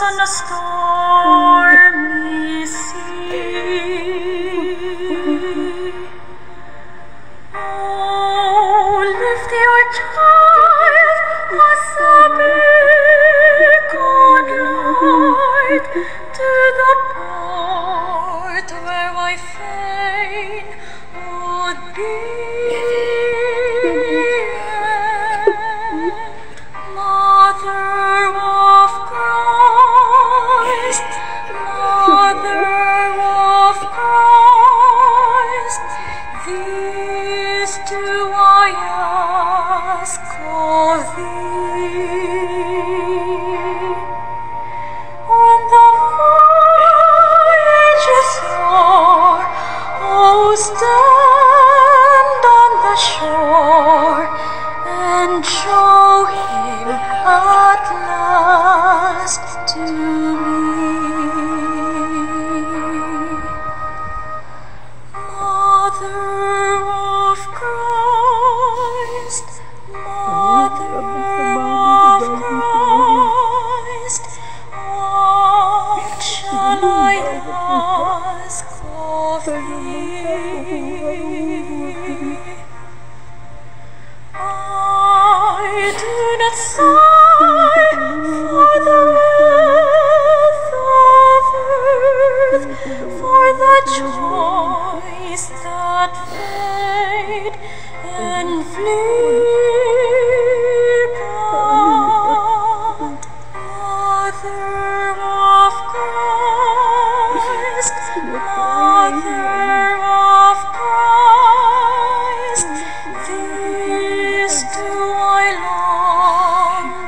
On a stormy sea. Oh, lift your child, Mozambique, good Lord, to the port where I fain would be. Stand on the shore and show him at last to me. Mother of Christ, Mother of Christ, what shall I ask of thee? I do not sigh for the wreath of earth, for the joys that fade and flee, but Mother of Christ, Mother of Christ, this do I long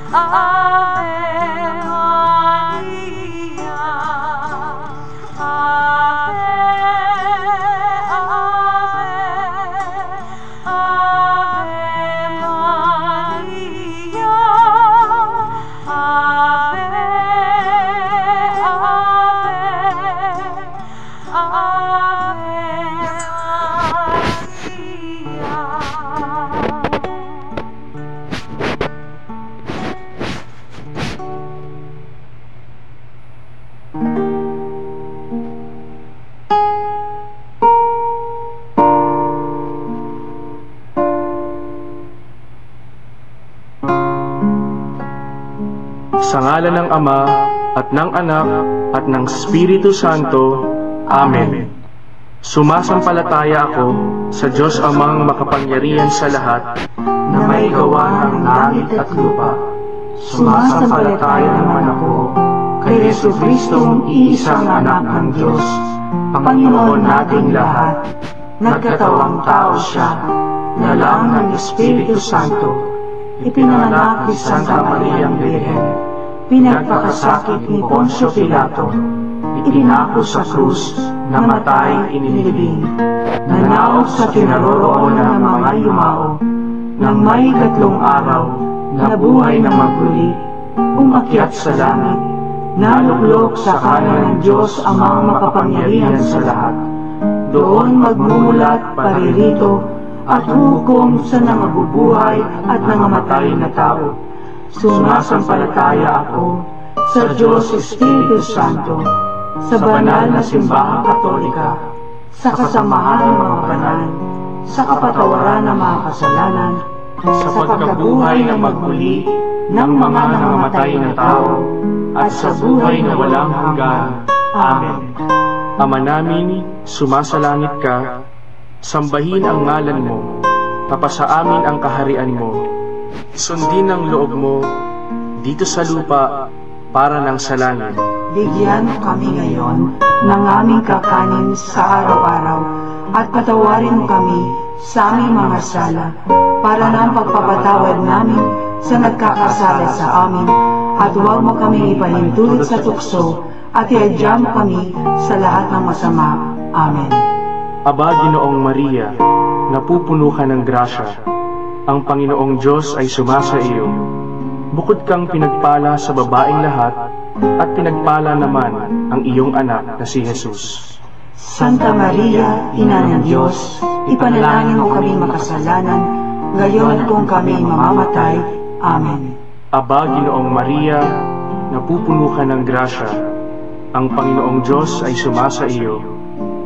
Ave Maria, Ave, Ave, Ave Maria, Ave, Sa ngalan ng Ama, at ng Anak, at ng Espiritu Santo. Amen. Sumasampalataya ako sa Diyos Amang makapangyarihan sa lahat, na may gawa ng langit at lupa. Sumasampalataya naman ako kay Jesucristong iisang anak ng Diyos, Panginoon nating lahat. Nagkatawang tao siya, nalang ng Espiritu Santo, ipinanganak ni Santa Mariang Birhen, pinagpakasakit ni Poncio Pilato, ipinako sa krus, namatay, inilibing, nanaog sa kinaroroonan ng mga yumao, nang may 3 araw, nabuhay na maguli, umakyat sa langit, naluklok sa kanan ng Diyos Amang makapangyarihan sa lahat. Doon magmumulat paririto at hukom sa nangabubuhay at nangamatay na tao. Sumasampalataya ako sa Diyos Espiritu Santo, sa banal na simbahang Katolika, sa kasamahan ng mga banal, sa kapatawaran ng mga kasalanan, sa pagkabuhay na magmuli ng mga nangamatay na tao, at sa buhay na walang hanggan. Amen. Ama namin, sumasalangit ka, sambahin ang ngalan mo, mapasa amin ang kaharian mo, sundin ang loob mo, dito sa lupa, para ng sa langit. Bigyan mo kami ngayon ng aming kakanin sa araw-araw, at patawarin mo kami sa aming mga sala, para ng pagpapatawad namin sa nagkakasala sa amin, at huwag mo kami ipahintulot sa tukso, at iadya mo kami sa lahat ng masama. Amen. Aba, Ginoong Maria, napupuno ka ng grasya, ang Panginoong Diyos ay sumasa iyo. Bukod kang pinagpala sa babaeng lahat, at pinagpala naman ang iyong anak na si Jesus. Santa Maria, Ina ng Diyos, ipanalangin mo kami makasalanan, ngayon kung kami mamamatay. Amen. Aba, Ginoong Maria, napupuno ka ng grasya, ang Panginoong Diyos ay sumasa iyo.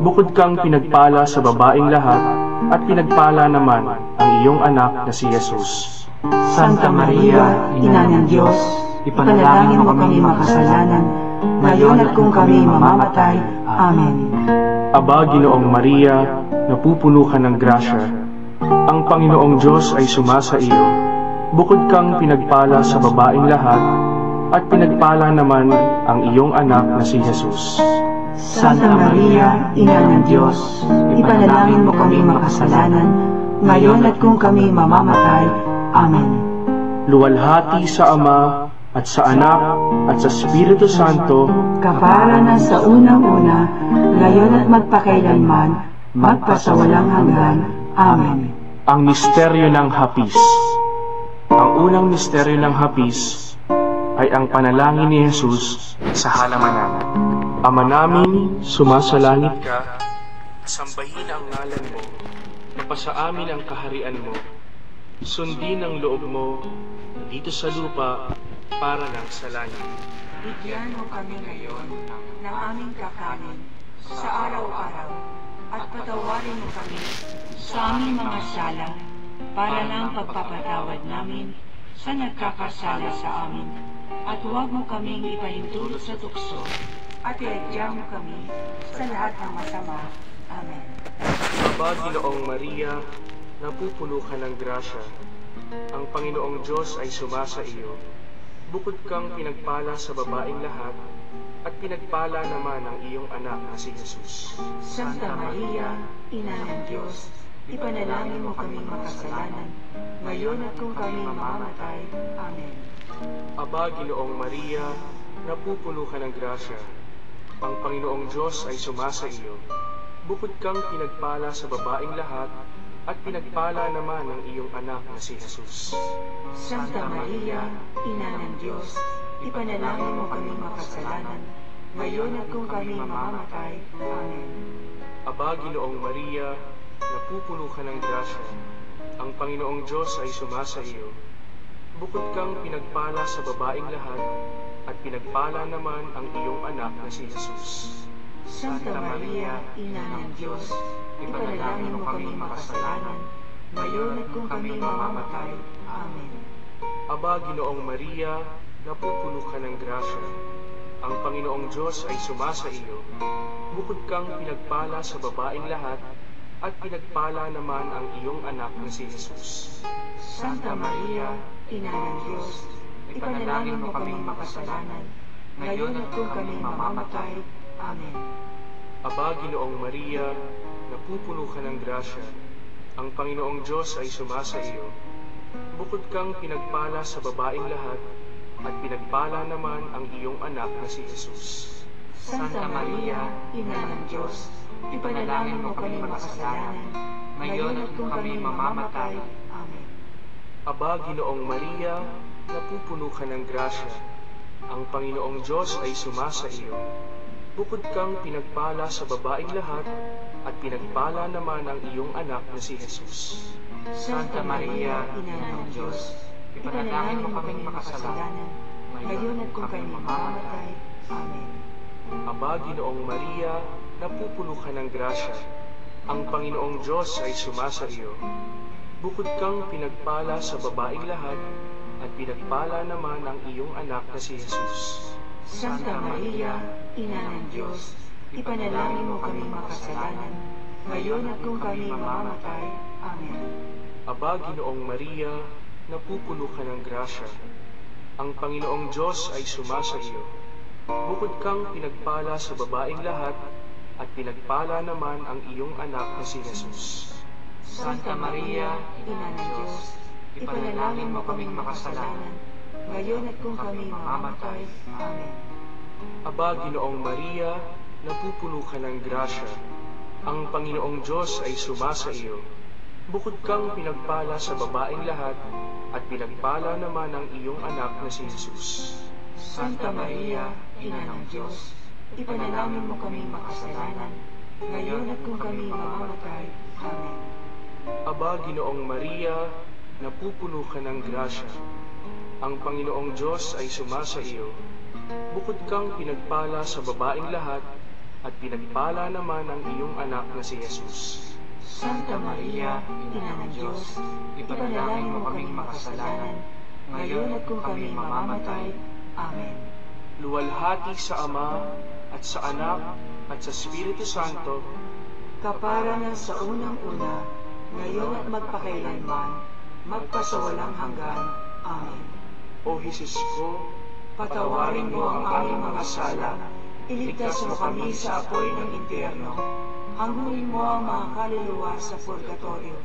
Bukod kang pinagpala sa babaeng lahat, at pinagpala naman ang iyong anak na si Jesus. Santa Maria, Ina ng Diyos, ipanalangin mo kami makasalanan, ngayon at kung kami mamamatay. Amen. Aba, Ginoong Maria, napupuno ka ng grasya, ang Panginoong Diyos ay sumasa iyo. Bukod kang pinagpala sa babaeng lahat, at pinagpala naman ang iyong anak na si Jesus. Santa Maria, Ina ng Diyos, ipanalangin mo kami makasalanan, ngayon at kung kami mamamatay. Amen. Luwalhati sa Ama, at sa Anak, at sa Espiritu Santo, kapara na sa unang-una, ngayon at magpakailanman, magpasawalang hanggan. Amen. Ang misteryo ng hapis. Ang unang misteryo ng hapis ay ang panalangin ni Jesus sa halamanan. Ama namin, sumasalangit ka, sambahin ang ngalan mo, mapasa amin ang kaharian mo, sundin ang loob mo, dito sa lupa, para ng sa langit. Bigyan mo kami ngayon ng aming kakanin sa araw-araw, at patawarin mo kami sa aming mga sala, para ng pagpapatawad namin sa nagkakasala sa amin, at huwag mo kaming ipahintulot sa tukso, at iadya mo kami sa lahat ng masama. Amen. Aba, Ginoong Maria, napupuno ka ng grasya, ang Panginoong Diyos ay sumasa iyo. Bukod kang pinagpala sa babaeng lahat, at pinagpala naman ang iyong anak na si Jesus. Santa Maria, Ina ng Diyos, ipanalangin mo kami makasalanan, ngayon at kung kami mamamatay. Amen. Aba, Ginoong Maria, napupuno ka ng grasya. Ang Panginoong Diyos ay sumasa iyo. Bukod kang pinagpala sa babaeng lahat, at pinagpala naman ang iyong anak na si Jesus. Santa Maria, Ina ng Diyos, ipanalangin mo kaming makasalanan, ngayon at kung kami mamamatay. Amen. Aba, Ginoong Maria, napupuno ka ng grasya. Ang Panginoong Diyos ay sumasa iyo. Bukod kang pinagpala sa babaeng lahat, at pinagpala naman ang iyong anak na si Jesus. Santa Maria, Ina ng Diyos, ipanalangin mo kaming makasalanan, ngayon at kung kami mamamatay. Amen. Aba, Ginoong Maria, napupuno ka ng grasya. Ang Panginoong Diyos ay sumasa iyo. Bukod kang pinagpala sa babaeng lahat, at pinagpala naman ang iyong anak na si Jesus. Santa Maria, Ina ng Diyos, ipanalangin mo kaming makasalanan, ngayon at kung kami mamamatay. Amen. Aba, Ginoong Maria, napupuno ka ng grasya. Ang Panginoong Diyos ay sumasa iyo. Bukod kang pinagpala sa babaeng lahat, at pinagpala naman ang iyong anak na si Jesus. Santa Maria, Ina ng Diyos, ipanalangin mo kaming makasalanan, ngayon at kung kami mamamatay. Amen. Aba, Ginoong Maria, napupuno ka ng grasya. Ang Panginoong Diyos ay sumasa iyo. Bukod kang pinagpala sa babaeng lahat, at pinagpala naman ang iyong anak na si Jesus. Santa Maria, Ina ng Diyos, ipanalangin mo kaming makasalanan, ngayon at kung kami mamamatay. Amen. Aba, Ginoong Maria, napupuno ka ng grasya. Ang Panginoong Diyos ay sumasa iyo. Bukod kang pinagpala sa babaeng lahat, at pinagpala naman ang iyong anak na si Jesus. Santa Maria, Ina ng Diyos, ipanalangin mo kaming makasalanan, ngayon at kung kami mamamatay. Amen. Aba, Ginoong Maria, napupuno ka ng grasya. Ang Panginoong Diyos ay sumasa iyo. Bukod kang pinagpala sa babaeng lahat, at pinagpala naman ang iyong anak na si Jesus. Santa Maria, Ina ng Diyos, ipanalangin mo kaming makasalanan, ngayon at kung kami mamamatay. Amen. Aba, Ginoong Maria, napupuno ka ng grasya. Ang Panginoong Diyos ay sumasa iyo. Bukod kang pinagpala sa babaeng lahat, at pinagpala naman ang iyong anak na si Jesus. Santa Maria, Ina ng Diyos, ipanalangin mo kaming makasalanan, ngayon at kung kami mamamatay. Amen. Aba, Ginoong Maria, napupuno ka ng grasya. Ang Panginoong Diyos ay sumasa iyo. Bukod kang pinagpala sa babaeng lahat, at pinagpala naman ang iyong anak na si Jesus. Santa Maria, Ina ng Diyos, ipanalangin mo kaming makasalanan, ngayon at kung kami mamamatay. Amen. Luwalhati sa Ama, at sa Anak, at sa Espiritu Santo, Kapara na sa unang-una, ngayon at magpakailanman, magpasawalang hanggan. Amen. O Jesus ko, Patawarin mo ang aming mga sala, iligtas mo kami sa apoy ng impyerno, hangguin mo ang mga kaluluwa sa purgatorio,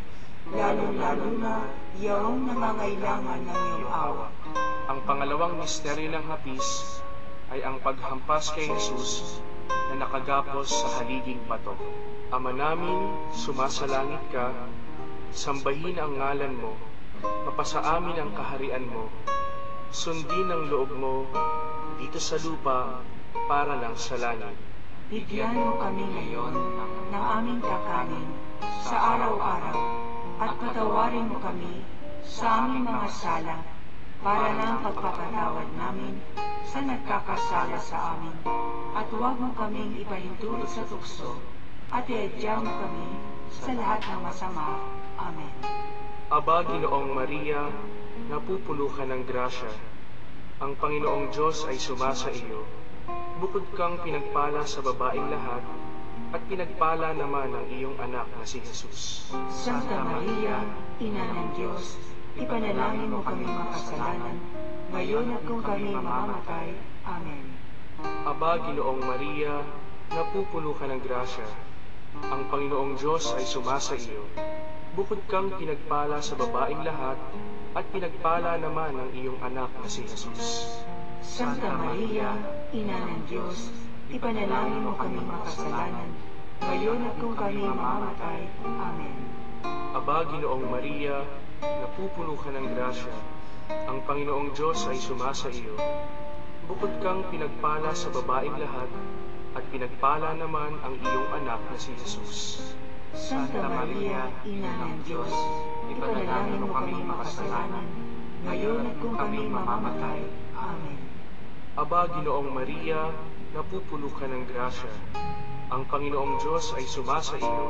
lalo-lalo na yaong nangangailangan ng iyong awa. ang pangalawang misteryo ng hapis ay ang paghampas kay Jesus na nakagapos sa haliging bato. Ama namin, sumasalangit ka, sambahin ang ngalan mo, mapasa amin ang kaharian mo, sundin ang loob mo dito sa lupa para lang sa langit. Bigyan mo kami ngayon ng aming kakanin sa araw-araw at patawarin mo kami sa aming mga sala para ng pagpapatawad namin sa nagkakasala sa amin. At huwag mo kaming ipahintulot sa tukso at iadya mo kami sa lahat ng masama. Amen. Aba, Ginoong Maria, napupuno ka ng grasya. Ang Panginoong Diyos ay sumasa iyo. Bukod kang pinagpala sa babaeng lahat, at pinagpala naman ang iyong anak na si Jesus. Santa Maria, Ina ng Diyos, ipanalangin mo kami makasalanan, ngayon at kung kami mamamatay. Amen. Aba, Ginoong Maria, napupuno ka ng grasya. Ang Panginoong Diyos ay sumasa iyo. Bukod kang pinagpala sa babaeng lahat, at pinagpala naman ang iyong anak na si Jesus. Santa Maria, Ina ng Diyos, ipanalangin mo kaming makasalanan, ngayon at kung kami mamamatay. Amen. Aba, Ginoong Maria, napupuno ka ng grasya, ang Panginoong Diyos ay sumasa iyo. Bukod kang pinagpala sa babaeng lahat, at pinagpala naman ang iyong anak na si Jesus. Santa Maria, Ina ng Diyos, ipanalangin mo kaming makasalanan, ngayon at kung kami mamamatay. Amen. Aba, Ginoong Maria, napupuno ka ng grasya, ang Panginoong Diyos ay sumasa iyo.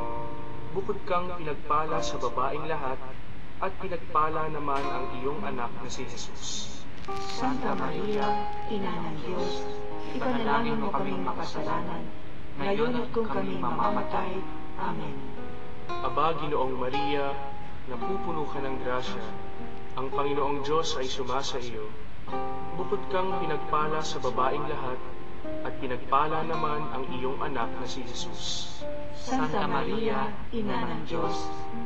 Bukod kang pinagpala sa babaeng lahat, at pinagpala naman ang iyong anak na si Jesus. Santa Maria, Ina ng Diyos, ipanalangin mo kaming makasalanan, ngayon at kung kami mamamatay. Amen. Aba, Ginoong Maria, napupuno ka ng grasya, ang Panginoong Diyos ay sumasa iyo. Bukod kang pinagpala sa babaeng lahat, at pinagpala naman ang iyong anak na si Jesus. Santa Maria, Ina ng Diyos,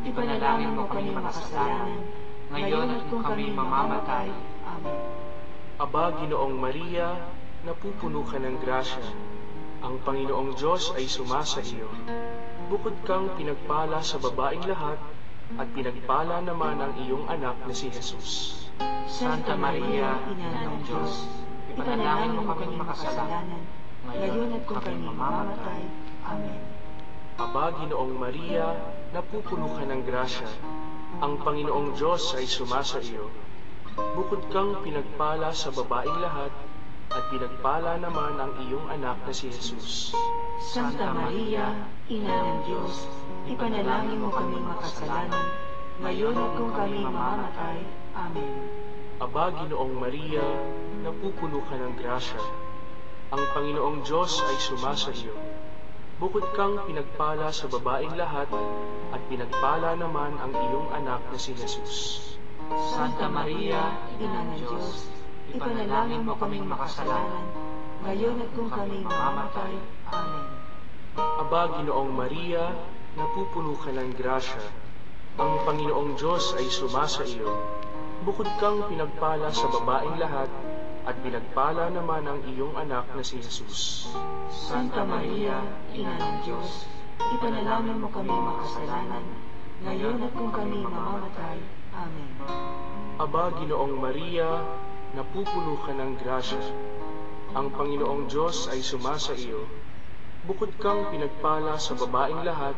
ipanalangin mo kaming makasalanan, ngayon at kung kami mamamatay. Amen. Aba, Ginoong Maria, napupuno ka ng grasya, ang Panginoong Diyos ay sumasa iyo. Bukod kang pinagpala sa babaeng lahat, at pinagpala naman ang iyong anak na si Jesus. Santa Maria, Ina ng Diyos, ipanalangin mo kaming makasalanan, ngayon at kung kami mamamatay. Amen. Aba, Ginoong Maria, napupuno ka ng grasya, ang Panginoong Diyos ay sumasa iyo. Bukod kang pinagpala sa babaeng lahat, at pinagpala naman ang iyong anak na si Jesus. Santa Maria, Ina ng Diyos, ipanalangin mo kaming makasalanan, ngayon at kung kami mamamatay. Amen. Aba, Ginoong Maria, napupuno ka ng grasya, ang Panginoong Diyos ay sumasa iyo. Bukod kang pinagpala sa babaeng lahat, at pinagpala naman ang iyong anak na si Jesus. Santa Maria, Ina ng Diyos, ipanalangin mo kaming makasalanan, ngayon at kung kami mamamatay. Amen. Aba, Ginoong Maria, napupuno ka ng grasya, ang Panginoong Diyos ay sumasa iyo. Bukod kang pinagpala sa babaeng lahat, at pinagpala naman ang iyong anak na si Jesus. Santa Maria, Ina ng Diyos, ipanalangin mo kaming makasalanan, ngayon at kung kami mamamatay. Amen. Aba, Ginoong Maria, napupuno ka ng grasya, ang Panginoong Diyos ay sumasa iyo. Bukod kang pinagpala sa babaeng lahat,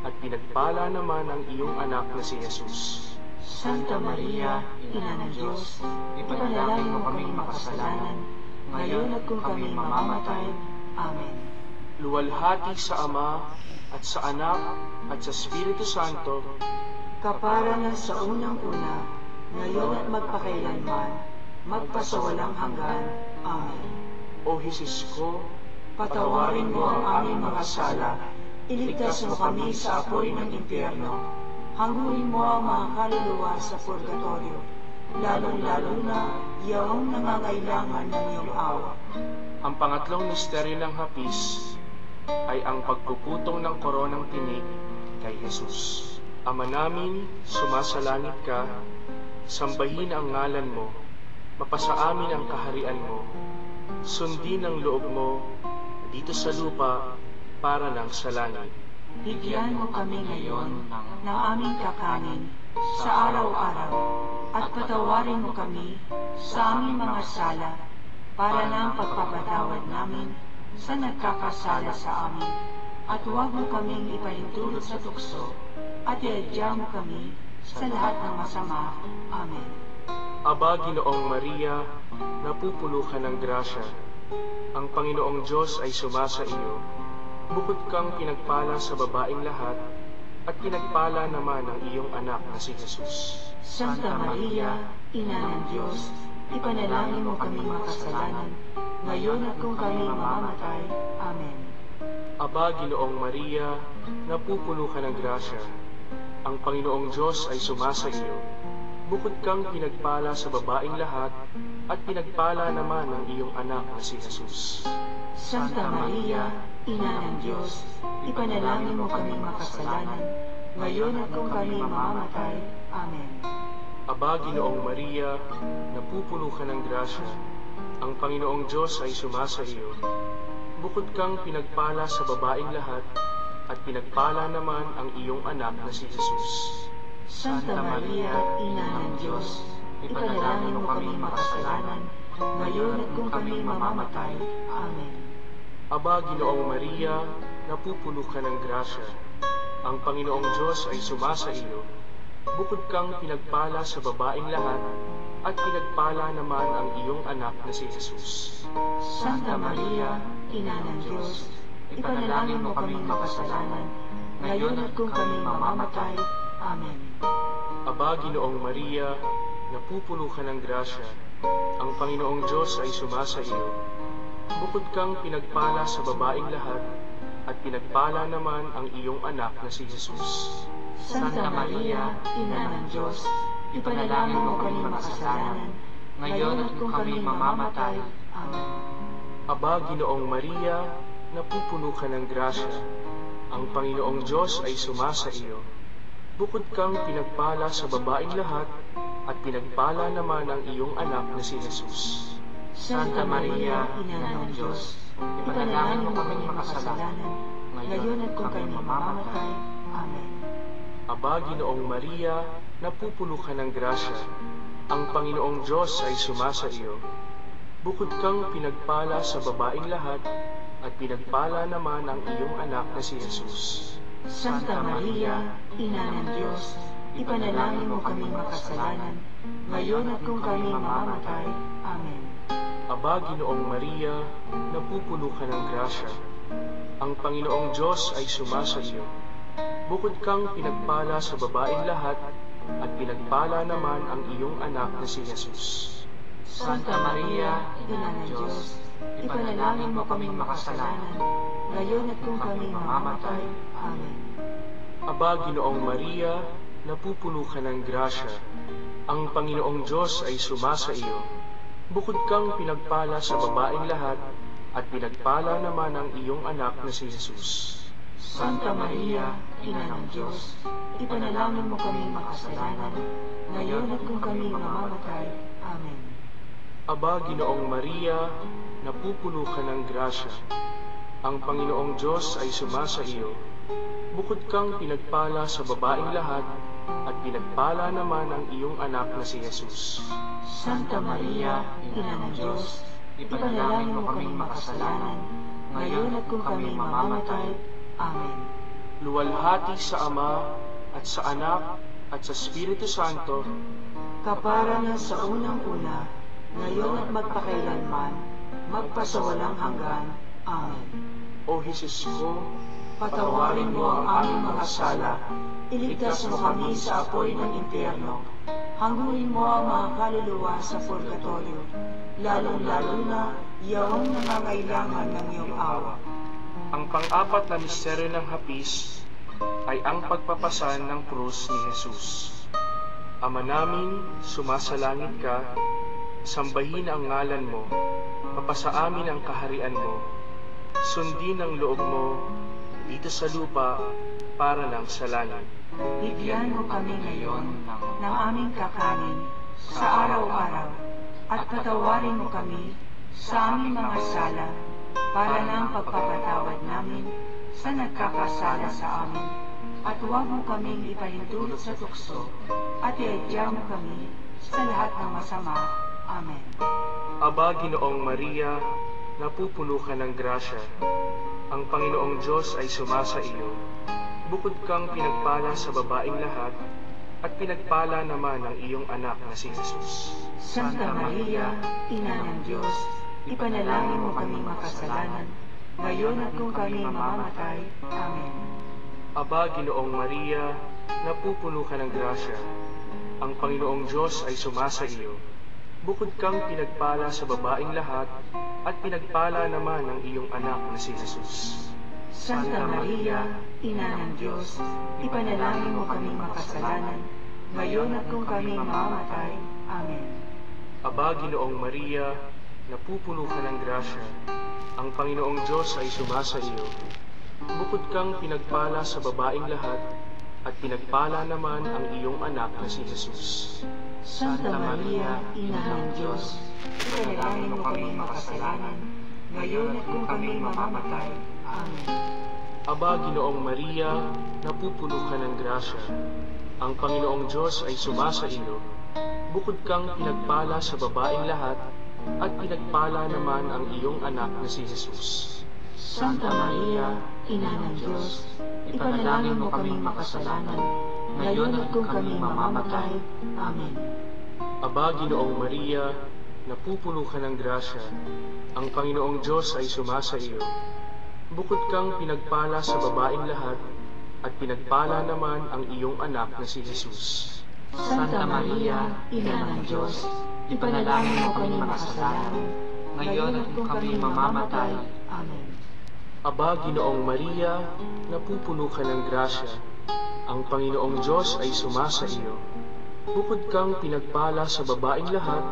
at pinagpala naman ang iyong anak na si Jesus. Santa Maria, Ina ng Diyos, ipanalangin mo kaming makasalanan, ngayon at kung kami mamamatay. Amen. Luwalhati sa Ama, at sa Anak, at sa Espiritu Santo, kapara na sa unang-una, ngayon at magpakailanman, magpasawalang hanggan. Amen. O Jesus ko, Patawarin mo ang aming mga sala, iligtas mo kami sa apoy ng impyerno, hangguin mo ang mga kaluluwa sa purgatorio, lalong-lalo na iyong nangangailangan ng iyong awa. ang pangatlong misteryo ng hapis ay ang pagpuputong ng koronang tinik kay Jesus. Ama namin, sumasalangit ka, sambahin ang ngalan mo, mapasa amin ang kaharian mo, sundin ang loob mo dito sa lupa para ng sa langit. Bigyan mo kami ngayon ng aming kakanin sa araw-araw at patawarin mo kami sa aming mga sala para ng pagpapatawad namin sa nagkakasala sa amin, at huwag mo kaming ipahintulot sa tukso at iadya mo kami sa lahat ng masama. Amen. Aba, Ginoong Maria, napupuno ka ng grasya. Ang Panginoong Diyos ay sumasa iyo. Bukod kang pinagpala sa babaeng lahat, at pinagpala naman ang iyong anak na si Jesus. Santa Maria, Ina ng Diyos, ipanalangin mo kaming makasalanan, ngayon at kung kami mamamatay. Amen. Aba, Ginoong Maria, napupuno ka ng grasya. Ang Panginoong Diyos ay sumasa iyo. Bukod kang pinagpala sa babaeng lahat, at pinagpala naman ang iyong anak na si Jesus. Santa Maria, Ina ng Diyos, ipanalangin mo kaming makasalanan, ngayon at kung kami mamamatay. Amen. Aba, Ginoong Maria, napupuno ka ng grasya, ang Panginoong Diyos ay sumasa iyo. Bukod kang pinagpala sa babaeng lahat, at pinagpala naman ang iyong anak na si Jesus. Santa Maria, Ina ng Diyos, ipanalangin mo kami makasalanan, ngayon at kung kami mamamatay. Amen. Aba, Ginoong Maria, napupuno ka ng grasya, ang Panginoong Diyos ay sumasa iyo. Bukod kang pinagpala sa babaeng lahat, at pinagpala naman ang iyong anak na si Jesus. Santa Maria, Ina ng Diyos, ipanalangin mo kaming makasalanan, ngayon at kung kami mamamatay. Amen. Aba, Ginoong Maria, napupuno ka ng grasya, ang Panginoong Diyos ay sumasa iyo. Bukod kang pinagpala sa babaeng lahat, at pinagpala naman ang iyong anak na si Jesus. Santa Maria, Ina ng Diyos, ipanalangin mo kaming makasalanan, ngayon at kung kami mamamatay. Amen. Aba, Ginoong Maria, napupuno ka ng grasya, ang Panginoong Diyos ay sumasa iyo. Bukod kang pinagpala sa babaeng lahat, at pinagpala naman ang iyong anak na si Jesus. Santa Maria, Ina ng Diyos, ipanalangin mo kaming makasalanan, ngayon at kung kami mamamatay. Amen. Aba, Ginoong Maria, napupuno ka ng grasya, ang Panginoong Diyos ay sumasa iyo. Bukod kang pinagpala sa babaeng lahat, at pinagpala naman ang iyong anak na si Jesus. Santa Maria, Ina ng Diyos, ipanalangin mo kaming makasalanan, ngayon at kung kami mamamatay. Amen. Aba, Ginoong Maria, napupuno ka ng grasya, ang Panginoong Diyos ay sumasa iyo. Bukod kang pinagpala sa babaeng lahat, at pinagpala naman ang iyong anak na si Jesus. Santa Maria, Ina ng Diyos, ipanalangin mo kaming makasalanan, ngayon at kung kami mamamatay. Amen. Aba, Ginoong Maria, napupuno ka ng grasya, ang Panginoong Diyos ay sumasa iyo. Bukod kang pinagpala sa babaeng lahat, at pinagpala naman ang iyong anak na si Jesus. Santa Maria, Ina ng Diyos, ipanalangin mo kaming makasalanan, ngayon at kung kami mamamatay. Amen. Aba, Ginoong Maria, napupuno ka ng grasya, ang Panginoong Diyos ay sumasa iyo. Bukod kang pinagpala sa babaeng lahat, at pinagpala naman ang iyong anak na si Jesus. Santa Maria, Ina ng Diyos, ipanalangin mo kaming makasalanan, ngayon at kung kami mamamatay. Amen. Luwalhati sa Ama, at sa Anak, at sa Espiritu Santo, Kapara na sa unang-una, ngayon at magpakailanman, magpasawalang hanggan. Amen. O Jesus ko, Patawarin mo ang aming mga sala, iligtas mo kami sa apoy ng impyerno, hangguin mo ang mga kaluluwa sa purgatorio, lalong-lalo na iyong nangangailangan ng iyong awa. ang pang-apat na misteryo ng hapis ay ang pagpapasan ng krus ni Jesus. Ama namin, sumasalangit ka, sambahin ang ngalan mo, mapasa amin ang kaharian mo, sundin ang loob mo dito sa lupa para lang sa langit. Bigyan mo kami ngayon ng aming kakanin sa araw-araw at patawarin mo kami sa aming mga sala para ng pagpapatawad namin sa nagkakasala sa amin. At huwag mo kaming ipahintulot sa tukso at iadya mo kami sa lahat ng masama. Amen. Aba, Ginoong Maria, napupuno ka ng grasya. Ang Panginoong Diyos ay sumasa iyo. Bukod kang pinagpala sa babaeng lahat, at pinagpala naman ang iyong anak na si Jesus. Santa Maria, Ina ng Diyos, ipanalangin mo kaming makasalanan, ngayon at kung kami mamamatay. Amen. Aba, Ginoong Maria, napupuno ka ng grasya. Ang Panginoong Diyos ay sumasa iyo. Bukod kang pinagpala sa babaeng lahat, at pinagpala naman ang iyong anak na si Jesus. Santa Maria, Ina ng Diyos, ipanalangin mo kaming makasalanan, ngayon at kung kami mamamatay. Amen. Aba, Ginoong Maria, napupuno ka ng grasya. Ang Panginoong Diyos ay sumasa iyo. Bukod kang pinagpala sa babaeng lahat, at pinagpala naman ang iyong anak na si Jesus. Santa Maria, Ina ng Diyos, ipanalangin mo kaming makasalanan, ngayon at kung kami mamamatay. Amen. Aba, Ginoong Maria, napupuno ka ng grasya. Ang Panginoong Diyos ay sumasa iyo. Bukod kang pinagpala sa babaeng lahat, at pinagpala naman ang iyong anak na si Jesus. Santa Maria, Ina ng Diyos, ipanalangin mo kaming makasalanan, ngayon at kung kami mamamatay. Amen. Aba, Ginoong Maria, napupuno ka ng grasya. Ang Panginoong Diyos ay sumasa iyo. Bukod kang pinagpala sa babaeng lahat, at pinagpala naman ang iyong anak na si Jesus. Santa Maria, Ina ng Diyos, ipanalangin mo kaming makasalanan, ngayon at kung kami mamamatay. Amen. Aba, Ginoong Maria, napupuno ka ng grasya. Ang Panginoong Diyos ay sumasa iyo. Bukod kang pinagpala sa babaeng lahat,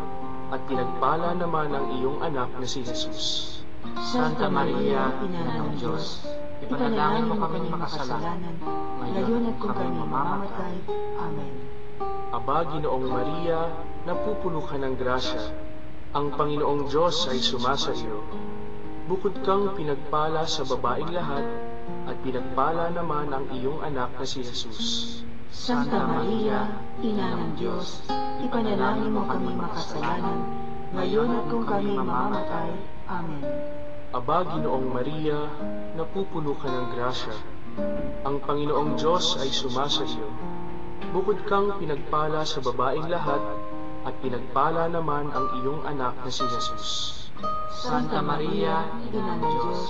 at pinagpala naman ang iyong anak na si Jesus. Santa Maria, Ina ng Diyos, ipanalangin mo kaming makasalanan, ngayon at kung kami mamamatay. Amen. Aba, Ginoong Maria, napupuno ka ng grasya. Ang Panginoong Diyos ay sumasa iyo. Bukod kang pinagpala sa babaeng lahat, at pinagpala naman ang iyong anak na si Jesus. Santa Maria, Ina ng Diyos, ipanalangin mo kaming makasalanan, ngayon at kung kami mamamatay. Amen. Aba, Ginoong Maria, napupuno ka ng grasya. Ang Panginoong Diyos ay sumasa iyo. Bukod kang pinagpala sa babaeng lahat, at pinagpala naman ang iyong anak na si Jesus. Santa Maria, Ina ng Diyos,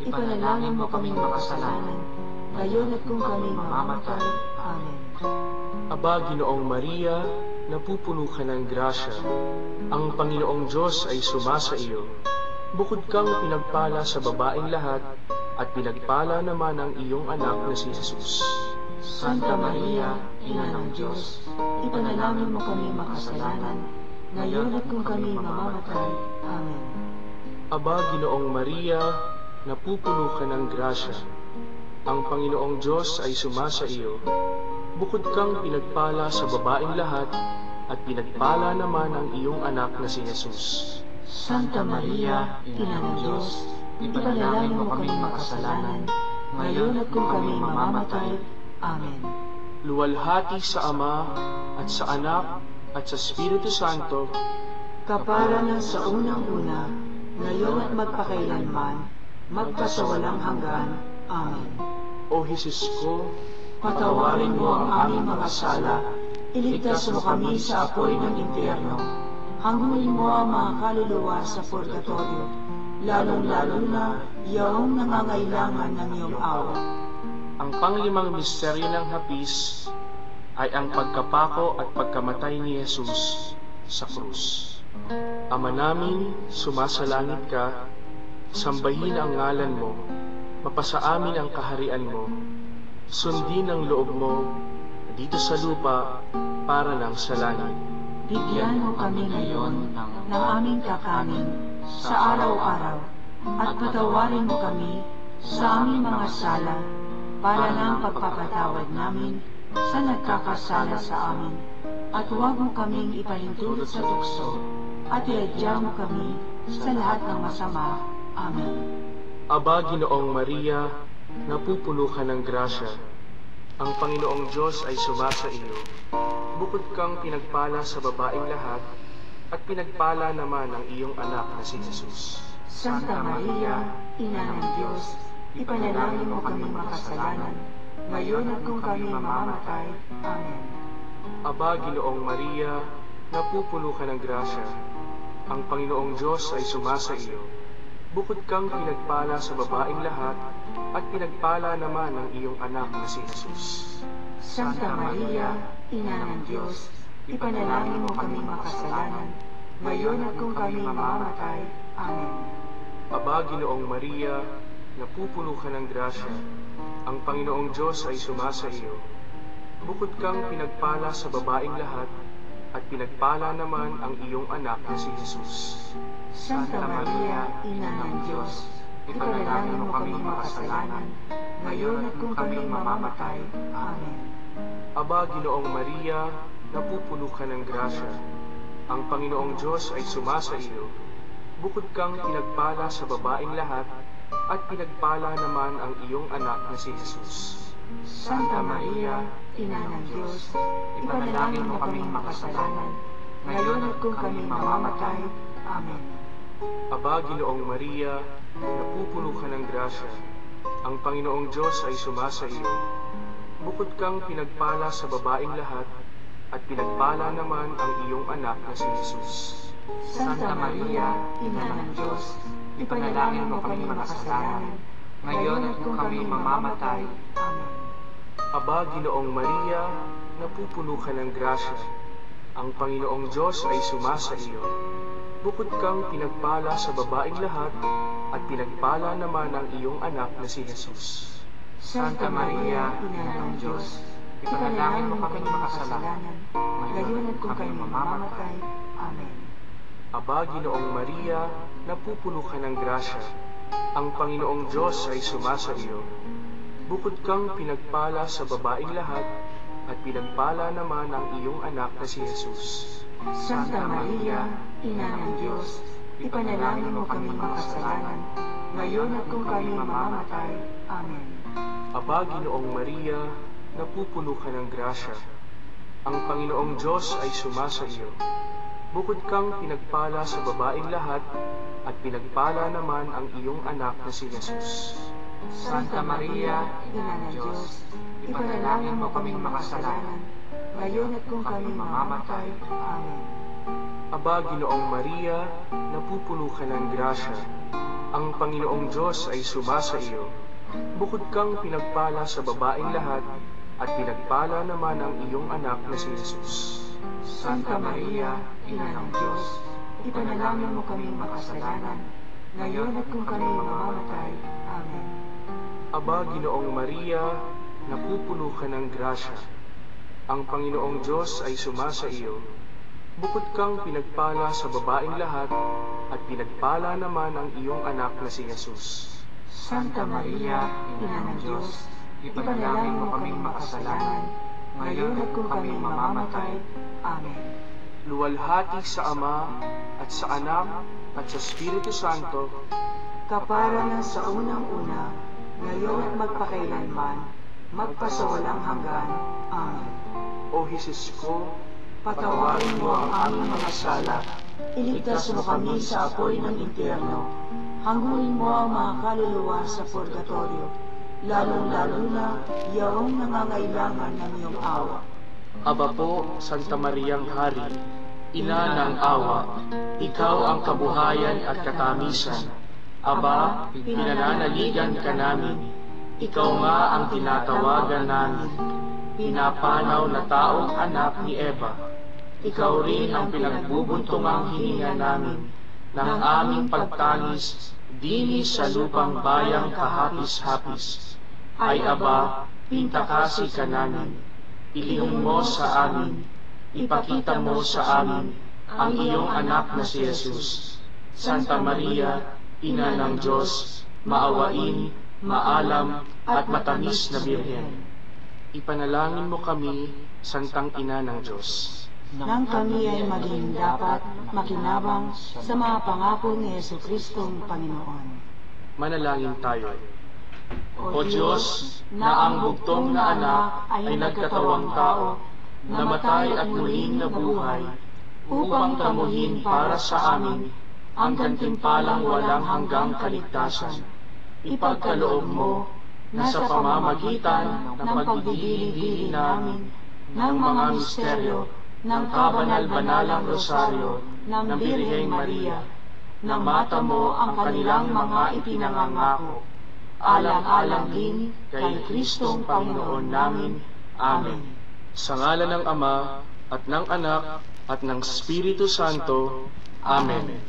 ipanalangin mo kaming makasalanan, ngayon at kung kami mamamatay. Amen. Aba, Ginoong Maria, napupuno ka ng grasya. Ang Panginoong Diyos ay sumasa iyo. Bukod kang pinagpala sa babaeng lahat, at pinagpala naman ang iyong anak na si Jesus. Santa Maria, Ina ng Diyos, ipanalangin mo kaming makasalanan, ngayon at kung kami mamamatay. Amen. Aba, Ginoong Maria, napupuno ka ng grasya. Ang Panginoong Diyos ay sumasa iyo. Bukod kang pinagpala sa babaeng lahat, at pinagpala naman ang iyong anak na si Jesus. Santa Maria, Ina ng Diyos, ipanalangin mo kaming makasalanan, ngayon at kung kami mamamatay. Amen. Luwalhati sa Ama, at sa Anak, at sa Espiritu Santo, kapara ng sa unang-una, ngayon at magpakailanman, magpasawalang hanggan. Amen. O Jesus ko, Patawarin mo ang aming mga sala, iligtas mo kami sa apoy ng impyerno, hanguin mo ang mga kaluluwa sa purgatorio, lalong-lalo na yaong nangangailangan ng iyong awa. ang panglimang misteryo ng hapis ay ang pagkapako at pagkamatay ni Jesus sa krus. Ama namin, sumasalangit ka, sambahin ang ngalan mo, mapasa amin ang kaharian mo, sundin ang loob mo dito sa lupa para lang sa langit. Bigyan mo kami ngayon ng aming kakanin sa araw-araw at patawarin mo kami sa aming mga sala para ng pagpapatawad namin sa nagkakasala sa amin. At huwag mo kaming ipahintulot sa tukso at iadya mo kami sa lahat ng masama. Amen. Aba, Ginoong Maria, napupuno ka ng grasya. Ang Panginoong Diyos ay sumasa iyo. Bukod kang pinagpala sa babaeng lahat, at pinagpala naman ang iyong anak na si Jesus. Santa Maria, Ina ng Diyos, ipanalangin mo kaming makasalanan, ngayon at kung kami mamamatay. Amen. Aba, Ginoong Maria, napupuno ka ng grasya. Ang Panginoong Diyos ay sumasa iyo. Bukod kang pinagpala sa babaeng lahat, at pinagpala naman ang iyong anak na si Jesus. Santa Maria, Ina ng Diyos, ipanalangin mo kaming makasalanan, ngayon at kung kami mamamatay. Amen. Aba, Ginoong Maria, napupuno ka ng grasya. Ang Panginoong Diyos ay sumasa iyo. Bukod kang pinagpala sa babaeng lahat, at pinagpala naman ang iyong anak na si Jesus. Santa Maria, Ina ng Diyos, ipanalangin mo kaming makasalanan, ngayon at kung kami mamamatay. Amen. Aba, Ginoong Maria, napupuno ka ng grasya. Ang Panginoong Diyos ay sumasa iyo. Bukod kang pinagpala sa babaeng lahat, at pinagpala naman ang iyong anak na si Jesus. Santa Maria, Ina ng Diyos, ipanalangin mo kaming makasalanan, ngayon at kung kami mamamatay. Amen. Aba, Ginoong Maria, napupuno ka ng grasya. Ang Panginoong Diyos ay sumasa iyo. Bukod kang pinagpala sa babaeng lahat, at pinagpala naman ang iyong anak na si Jesus. Santa Maria, Ina ng Diyos, ipanalangin mo kaming makasalanan, ngayon at kung kami mamamatay. Amen. Aba, Ginoong Maria, napupuno ka ng grasya. Ang Panginoong Diyos ay sumasa iyo. Bukod kang pinagpala sa babaeng lahat, at pinagpala naman ang iyong anak na si Jesus. Santa Maria, Ina ng Diyos, ipanalangin mo kaming makasalanan, ngayon at kung kami mamamatay. Amen. Aba, Ginoong Maria, napupuno ka ng grasya. Ang Panginoong Diyos ay sumasa iyo. Bukod kang pinagpala sa babaeng lahat, at pinagpala naman ang iyong anak na si Jesus. Santa Maria, Ina ng Diyos, ipanalangin mo kaming makasalanan, ngayon at kung kami mamamatay. Amen. Aba, Ginoong Maria, napupuno ka ng grasya. Ang Panginoong Diyos ay sumasa iyo. Bukod kang pinagpala sa babaeng lahat, at pinagpala naman ang iyong anak na si Jesus. Santa Maria, Ina ng Diyos, ipanalangin mo kaming makasalanan, ngayon at kung kami mamamatay. Amen. Aba, Ginoong Maria, napupuno ka ng grasya. Ang Panginoong Diyos ay sumasa iyo. Bukod kang pinagpala sa babaeng lahat, at pinagpala naman ang iyong anak na si Jesus. Santa Maria, Ina ng Diyos, ipanalangin mo kaming makasalanan, ngayon at kung kami mamamatay. Amen. Aba, Ginoong Maria, napupuno ka ng grasya. Ang Panginoong Diyos ay sumasa iyo. Bukod kang pinagpala sa babaeng lahat, at pinagpala naman ang iyong anak na si Jesus. Santa Maria, Ina ng Diyos, ipanalangin mo kaming makasalanan, ngayon at kung kami mamamatay. Amen. Luwalhati sa Ama, at sa Anak, at sa Espiritu Santo, kapara na sa unang-una, ngayon at magpakailanman, magpasawalang hanggan. Amen. O Jesus ko, Patawarin mo ang aming mga sala, iligtas mo kami sa apoy ng impyerno, hangguin mo ang mga kaluluwa sa purgatorio, lalong-lalo na yaong nangangailangan ng iyong awa. Aba po, Santa Mariang Hari, Ina ng awa, ikaw ang kabuhayan at katamisan. Aba, pinananaligan ka namin, ikaw nga ang tinatawagan namin, pinapanaw na taong anak ni Eva. Ikaw rin ang pinagbubuntungang hininga namin ng aming pagtangis dini sa lupang bayang kahapis-hapis. Ay aba, pintakasi ka namin, ilihong mo sa amin, ipakita mo sa amin ang iyong anak na si Jesus. Santa Maria, Ina ng Diyos, maawain, maalam at matamis na Birhen. Ipanalangin mo kami, Santang Ina ng Diyos, Nang kami ay maging dapat makinabang sa mga pangako ni Jesucristong Panginoon. manalangin tayo. O Diyos, na ang bugtong na anak ay nagkatawang tao, namatay at muling nabuhay, upang tamuhin para sa amin ang gantimpalang walang hanggang kaligtasan. Ipagkaloob mo na sa pamamagitan ng pagdidili-dili namin ng mga misteryo ng kabanal-banalang rosaryo ng Birheng Maria, na mata mo ang kanilang mga ipinangangako, alang-alang din kay Kristong Panginoon namin. Amen. Sa ngalan ng Ama, at ng Anak, at ng Espiritu Santo. Amen.